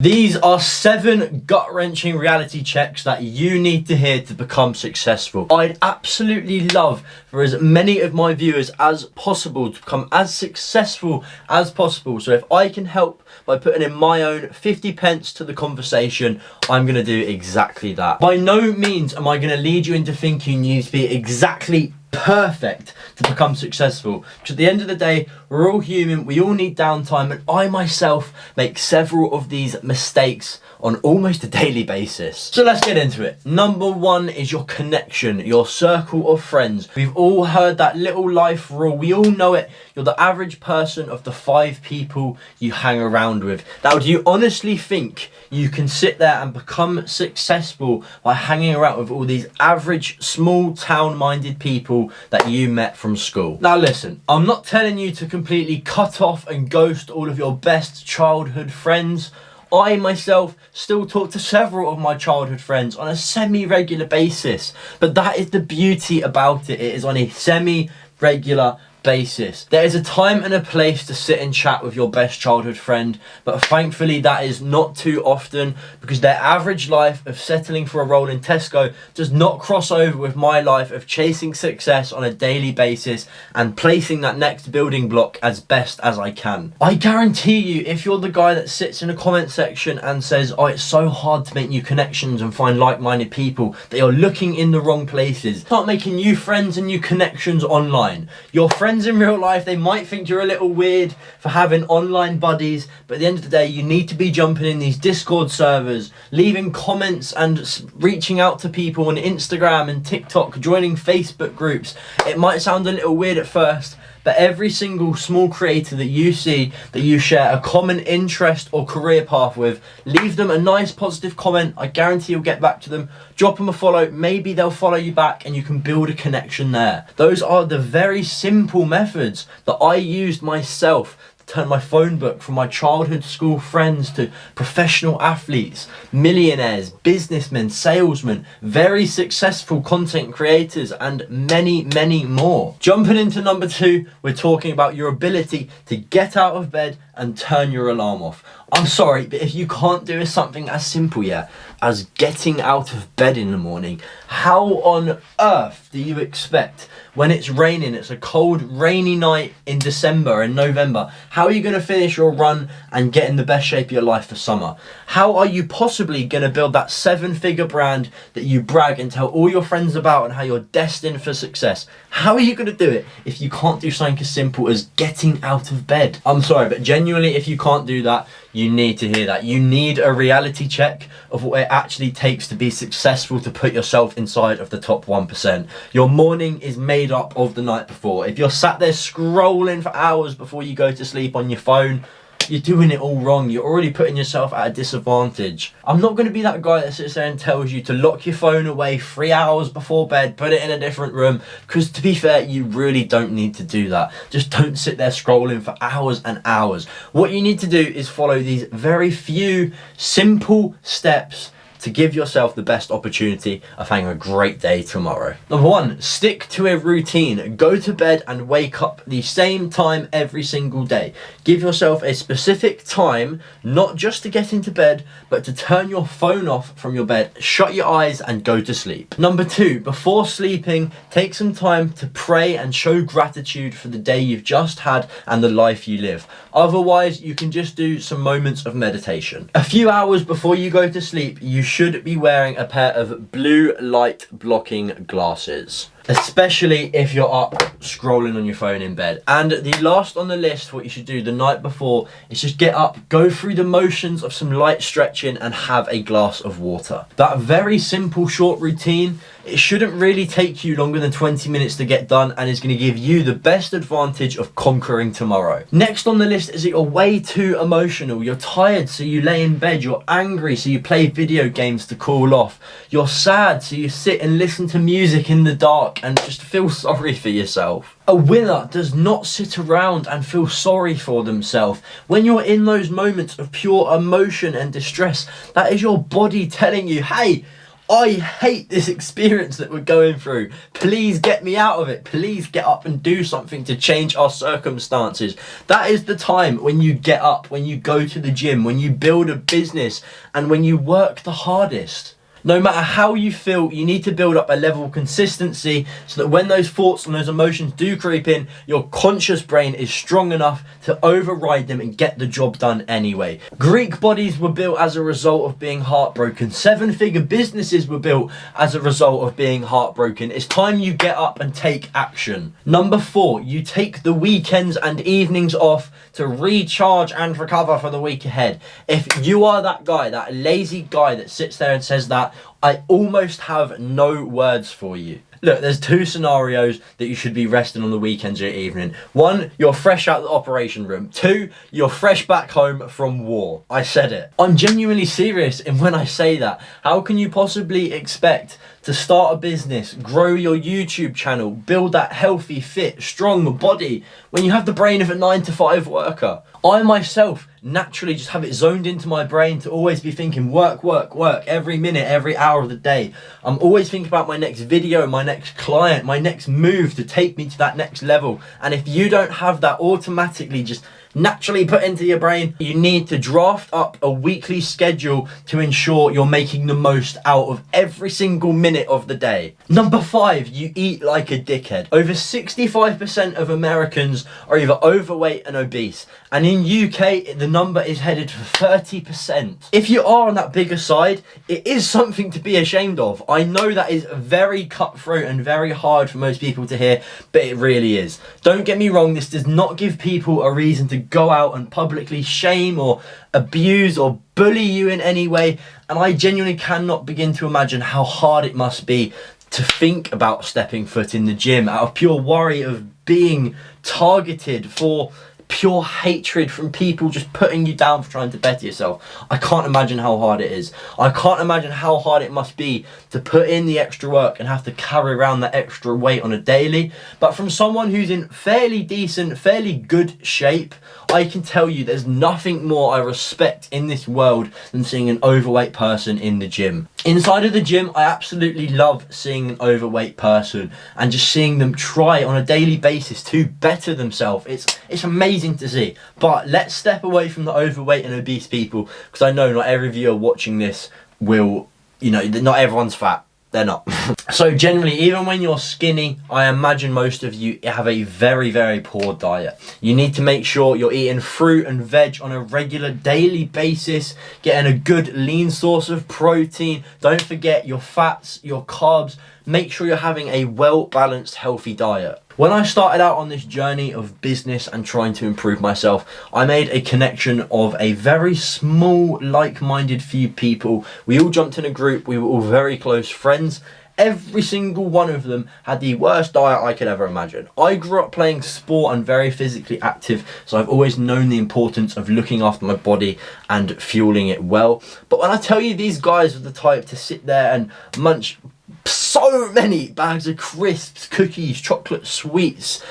These are 7 gut-wrenching reality checks that you need to hear to become successful. I'd absolutely love for as many of my viewers as possible to become as successful as possible. So if I can help by putting in my own 50 pence to the conversation, I'm going to do exactly that. By no means am I going to lead you into thinking you need to be exactly perfect to become successful, because at the end of the day, we're all human, we all need downtime, and I myself make several of these mistakes on almost a daily basis. So let's get into it. Number 1 is your connection, your circle of friends. We've all heard that little life rule, we all know it. You're the average person of the 5 people you hang around with. Now, do you honestly think you can sit there and become successful by hanging around with all these average small town minded people that you met from school? Now listen, I'm not telling you to completely cut off and ghost all of your best childhood friends. I myself still talk to several of my childhood friends on a semi-regular basis, but that is the beauty about it. It is on a semi-regular basis. There is a time and a place to sit and chat with your best childhood friend, but thankfully that is not too often, because their average life of settling for a role in Tesco does not cross over with my life of chasing success on a daily basis and placing that next building block as best as I can. I guarantee you, if you're the guy that sits in a comment section and says, oh, it's so hard to make new connections and find like-minded people, that you're looking in the wrong places. Start making new friends and new connections online. Your friends in real life, they might think you're a little weird for having online buddies, but at the end of the day, you need to be jumping in these Discord servers, leaving comments and reaching out to people on Instagram and TikTok, joining Facebook groups. It might sound a little weird at first, but every single small creator that you see that you share a common interest or career path with, leave them a nice positive comment. I guarantee you'll get back to them. Drop them a follow, maybe they'll follow you back and you can build a connection there. Those are the very simple methods that I used myself to turn my phone book from my childhood school friends to professional athletes, millionaires, businessmen, salesmen, very successful content creators, and many, many more. Jumping into number 2, we're talking about your ability to get out of bed and turn your alarm off. I'm sorry, but if you can't do something as simple yet as getting out of bed in the morning, how on earth do you expect, when it's raining, it's a cold, rainy night in December and November, how are you going to finish your run and get in the best shape of your life for summer? How are you possibly going to build that 7-figure brand that you brag and tell all your friends about and how you're destined for success? How are you going to do it if you can't do something as simple as getting out of bed? I'm sorry, but genuinely, if you can't do that, you need to hear that. You need a reality check of what it actually takes to be successful, to put yourself inside of the top 1%. Your morning is made up of the night before. If you're sat there scrolling for hours before you go to sleep on your phone, you're doing it all wrong. You're already putting yourself at a disadvantage. I'm not going to be that guy that sits there and tells you to lock your phone away 3 hours before bed, put it in a different room, because to be fair, you really don't need to do that. Just don't sit there scrolling for hours and hours. What you need to do is follow these very few simple steps to give yourself the best opportunity of having a great day tomorrow. Number 1, stick to a routine. Go to bed and wake up the same time every single day. Give yourself a specific time, not just to get into bed, but to turn your phone off from your bed, shut your eyes and go to sleep. Number 2, before sleeping, take some time to pray and show gratitude for the day you've just had and the life you live. Otherwise, you can just do some moments of meditation. A few hours before you go to sleep, you should be wearing a pair of blue light blocking glasses, especially if you're up scrolling on your phone in bed. And the last on the list, what you should do the night before, is just get up, go through the motions of some light stretching and have a glass of water. That very simple short routine, it shouldn't really take you longer than 20 minutes to get done and is going to give you the best advantage of conquering tomorrow. Next on the list is that you're way too emotional. You're tired, so you lay in bed. You're angry, so you play video games to cool off. You're sad, so you sit and listen to music in the dark and just feel sorry for yourself. A winner does not sit around and feel sorry for themselves. When you're in those moments of pure emotion and distress, that is your body telling you, hey, I hate this experience that we're going through. Please get me out of it. Please get up and do something to change our circumstances. That is the time when you get up, when you go to the gym, when you build a business, and when you work the hardest. No matter how you feel, you need to build up a level of consistency so that when those thoughts and those emotions do creep in, your conscious brain is strong enough to override them and get the job done anyway. Greek bodies were built as a result of being heartbroken. 7-figure businesses were built as a result of being heartbroken. It's time you get up and take action. Number 4, you take the weekends and evenings off to recharge and recover for the week ahead. If you are that guy, that lazy guy that sits there and says that, I almost have no words for you. Look, there's 2 scenarios that you should be resting on the weekends or evening. 1, you're fresh out the operation room. 2, you're fresh back home from war. I said it. I'm genuinely serious in when I say that. How can you possibly expect to start a business, grow your YouTube channel, build that healthy, fit, strong body when you have the brain of a 9-to-5 worker? I myself naturally just have it zoned into my brain to always be thinking work, work, work every minute, every hour of the day. I'm always thinking about my next video, my next client, my next move to take me to that next level. And if you don't have that automatically just naturally put into your brain, you need to draft up a weekly schedule to ensure you're making the most out of every single minute of the day. Number 5, you eat like a dickhead. Over 65% of Americans are either overweight and obese, and in UK the number is headed for 30%. If you are on that bigger side, it is something to be ashamed of. I know that is very cutthroat and very hard for most people to hear, but it really is. Don't get me wrong, this does not give people a reason to go out and publicly shame or abuse or bully you in any way, and I genuinely cannot begin to imagine how hard it must be to think about stepping foot in the gym out of pure worry of being targeted, for pure hatred from people just putting you down for trying to better yourself. I can't imagine how hard it is. I can't imagine how hard it must be to put in the extra work and have to carry around that extra weight on a daily. But from someone who's in fairly decent, fairly good shape, I can tell you there's nothing more I respect in this world than seeing an overweight person in the gym. Inside of the gym, I absolutely love seeing an overweight person and just seeing them try on a daily basis to better themselves. It's amazing to see. But let's step away from the overweight and obese people, because I know not every viewer watching this will, not everyone's fat. They're not. So generally, even when you're skinny, I imagine most of you have a very, very poor diet. You need to make sure you're eating fruit and veg on a regular daily basis, getting a good lean source of protein. Don't forget your fats, your carbs. Make sure you're having a well-balanced, healthy diet. When I started out on this journey of business and trying to improve myself, I made a connection of a very small, like-minded few people. We all jumped in a group. We were all very close friends. Every single one of them had the worst diet I could ever imagine. I grew up playing sport and very physically active, so I've always known the importance of looking after my body and fueling it well. But when I tell you these guys were the type to sit there and munch so many bags of crisps, cookies, chocolate sweets,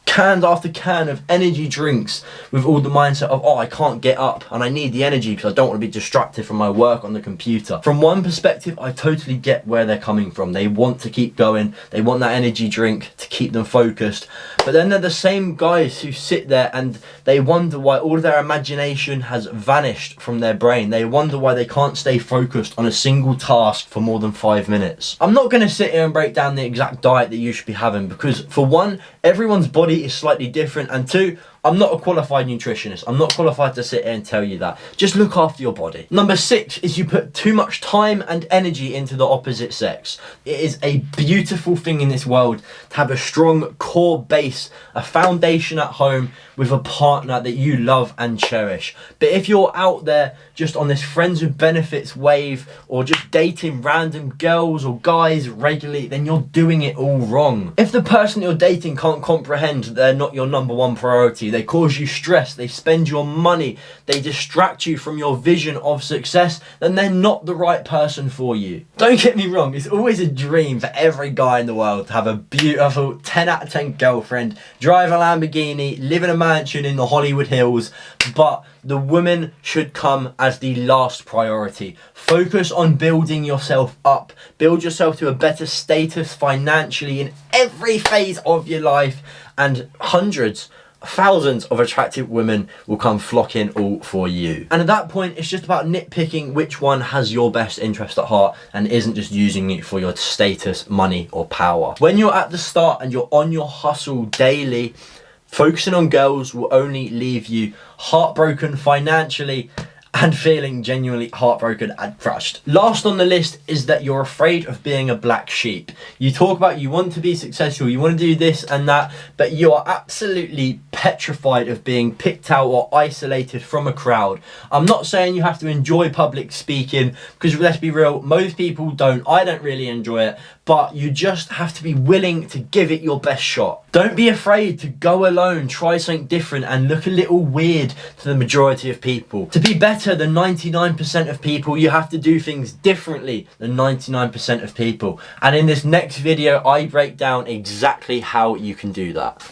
can after can of energy drinks, with all the mindset of, I can't get up and I need the energy because I don't want to be distracted from my work on the computer. From one perspective, I totally get where they're coming from. They want to keep going. They want that energy drink to keep them focused. But then they're the same guys who sit there and they wonder why all of their imagination has vanished from their brain. They wonder why they can't stay focused on a single task for more than 5 minutes. I'm not going to sit here and break down the exact diet that you should be having, because for one, everyone's body is slightly different, and 2, I'm not a qualified nutritionist. I'm not qualified to sit here and tell you that. Just look after your body. Number 6 is you put too much time and energy into the opposite sex. It is a beautiful thing in this world to have a strong core base, a foundation at home with a partner that you love and cherish. But if you're out there just on this friends with benefits wave, or just dating random girls or guys regularly, then you're doing it all wrong. If the person you're dating can't comprehend that they're not your number one priority, you, they cause you stress, they spend your money, they distract you from your vision of success, then they're not the right person for you. Don't get me wrong, it's always a dream for every guy in the world to have a beautiful 10 out of 10 girlfriend, drive a Lamborghini, live in a mansion in the Hollywood Hills, but the woman should come as the last priority. Focus on building yourself up. Build yourself to a better status financially in every phase of your life, and hundreds, thousands of attractive women will come flocking all for you. And at that point, it's just about nitpicking which one has your best interest at heart and isn't just using it for your status, money, or power. When you're at the start and you're on your hustle daily, focusing on girls will only leave you heartbroken financially and feeling genuinely heartbroken and crushed. Last on the list is that you're afraid of being a black sheep. You talk about you want to be successful, you want to do this and that, but you are absolutely petrified of being picked out or isolated from a crowd. I'm not saying you have to enjoy public speaking, because let's be real, most people don't. I don't really enjoy it, but you just have to be willing to give it your best shot. Don't be afraid to go alone, try something different and look a little weird to the majority of people. To be better than 99% of people, you have to do things differently than 99% of people. And in this next video, I break down exactly how you can do that.